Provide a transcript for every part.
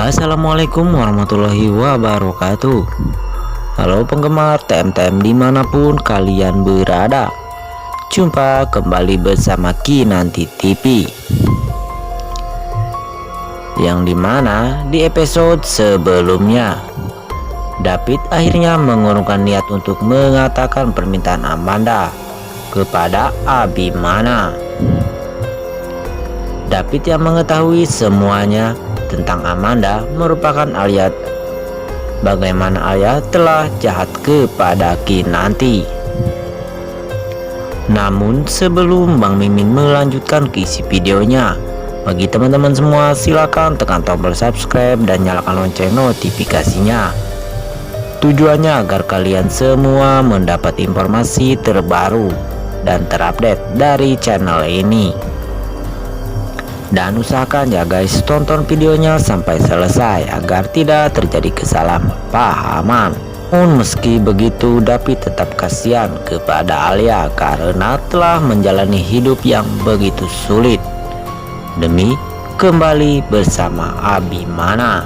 Assalamualaikum warahmatullahi wabarakatuh. Halo penggemar TM-TM dimanapun kalian berada, jumpa kembali bersama Kinanti TV, yang dimana di episode sebelumnya David akhirnya mengurungkan niat untuk mengatakan permintaan Amanda kepada Abimana. David yang mengetahui semuanya tentang Amanda merupakan Alia, bagaimana Alia telah jahat kepada Kinanti. Namun sebelum Bang Mimin melanjutkan ke isi videonya, bagi teman-teman semua silakan tekan tombol subscribe dan nyalakan lonceng notifikasinya. Tujuannya agar kalian semua mendapat informasi terbaru dan terupdate dari channel ini. Dan usahakan ya guys, tonton videonya sampai selesai agar tidak terjadi kesalahpahaman. Meski begitu, David tetap kasihan kepada Alia karena telah menjalani hidup yang begitu sulit demi kembali bersama Abimana.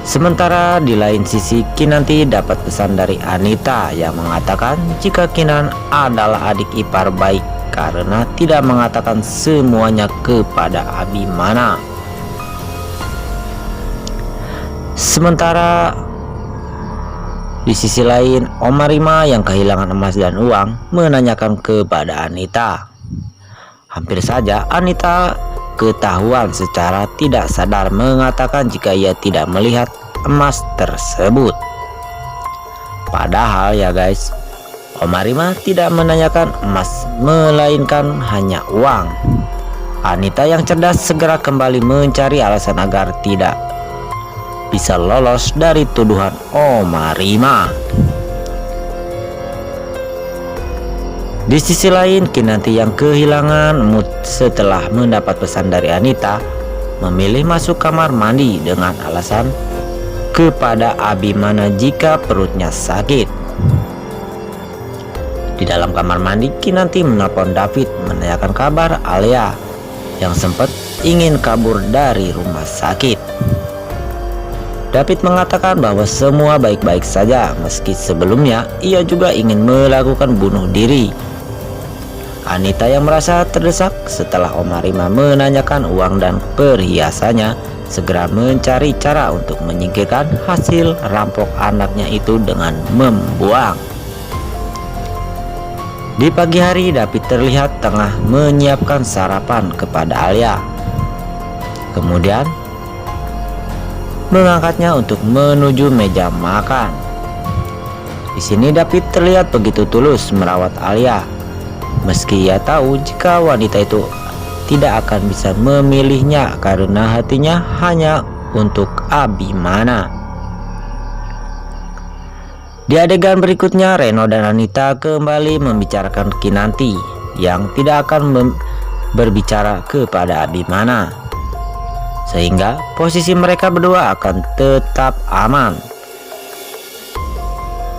Sementara di lain sisi, Kinanti dapat pesan dari Anita yang mengatakan jika Kinan adalah adik ipar baik karena tidak mengatakan semuanya kepada Abimana. Sementara di sisi lain, Oma Rima yang kehilangan emas dan uang menanyakan kepada Anita. Hampir saja Anita ketahuan secara tidak sadar mengatakan jika ia tidak melihat emas tersebut. Padahal ya guys, Oma Rima tidak menanyakan emas melainkan hanya uang. Anita yang cerdas segera kembali mencari alasan agar tidak bisa lolos dari tuduhan Oma Rima. Di sisi lain, Kinanti yang kehilangan mood setelah mendapat pesan dari Anita memilih masuk kamar mandi dengan alasan kepada Abimana jika perutnya sakit. Di dalam kamar mandi, Kinanti menelpon David menanyakan kabar Alia yang sempat ingin kabur dari rumah sakit. David mengatakan bahwa semua baik-baik saja meski sebelumnya ia juga ingin melakukan bunuh diri. Anita yang merasa terdesak setelah Oma Rima menanyakan uang dan perhiasannya segera mencari cara untuk menyingkirkan hasil rampok anaknya itu dengan membuang. Di pagi hari, David terlihat tengah menyiapkan sarapan kepada Alia, kemudian mengangkatnya untuk menuju meja makan. Di sini David terlihat begitu tulus merawat Alia, meski ia tahu jika wanita itu tidak akan bisa memilihnya karena hatinya hanya untuk Abimana. Di adegan berikutnya, Reno dan Anita kembali membicarakan Kinanti yang tidak akan berbicara kepada Abimana, sehingga posisi mereka berdua akan tetap aman.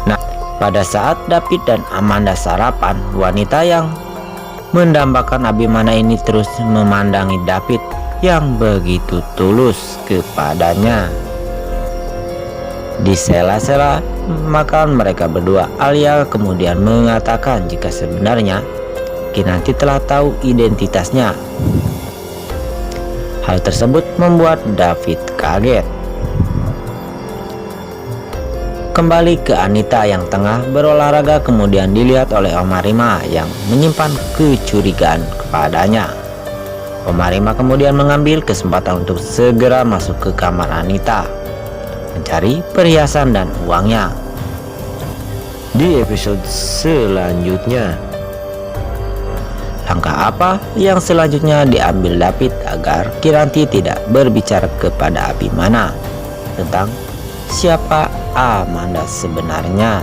Nah, pada saat David dan Amanda sarapan, wanita yang mendambakan Abimana ini terus memandangi David yang begitu tulus kepadanya. Di sela-sela makan mereka berdua, Alia kemudian mengatakan jika sebenarnya Kinanti telah tahu identitasnya. Hal tersebut membuat David kaget. Kembali ke Anita yang tengah berolahraga kemudian dilihat oleh Oma Rima yang menyimpan kecurigaan kepadanya. Oma Rima kemudian mengambil kesempatan untuk segera masuk ke kamar Anita mencari perhiasan dan uangnya. Di episode selanjutnya, langkah apa yang selanjutnya diambil David agar Kinanti tidak berbicara kepada Abimana tentang siapa Amanda sebenarnya?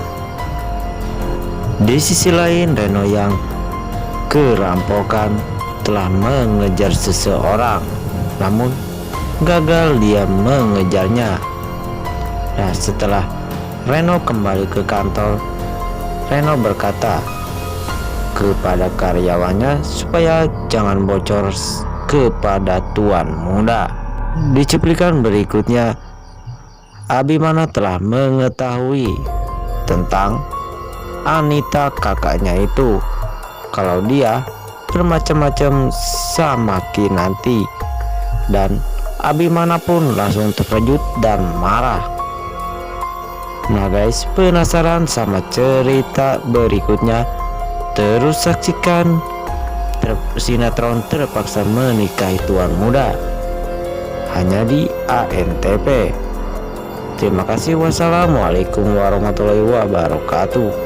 Di sisi lain, Reno yang kerampokan telah mengejar seseorang, namun gagal dia mengejarnya. Nah, setelah Reno kembali ke kantor, Reno berkata kepada karyawannya supaya jangan bocor kepada tuan muda. Di cuplikan berikutnya, Abimana telah mengetahui tentang Anita kakaknya itu, kalau dia bermacam-macam sama Kinanti, dan Abimana pun langsung terkejut dan marah. Nah guys, penasaran sama cerita berikutnya? Terus saksikan sinetron Terpaksa Menikahi Tuan Muda hanya di ANTV. Terima kasih. Wassalamualaikum warahmatullahi wabarakatuh.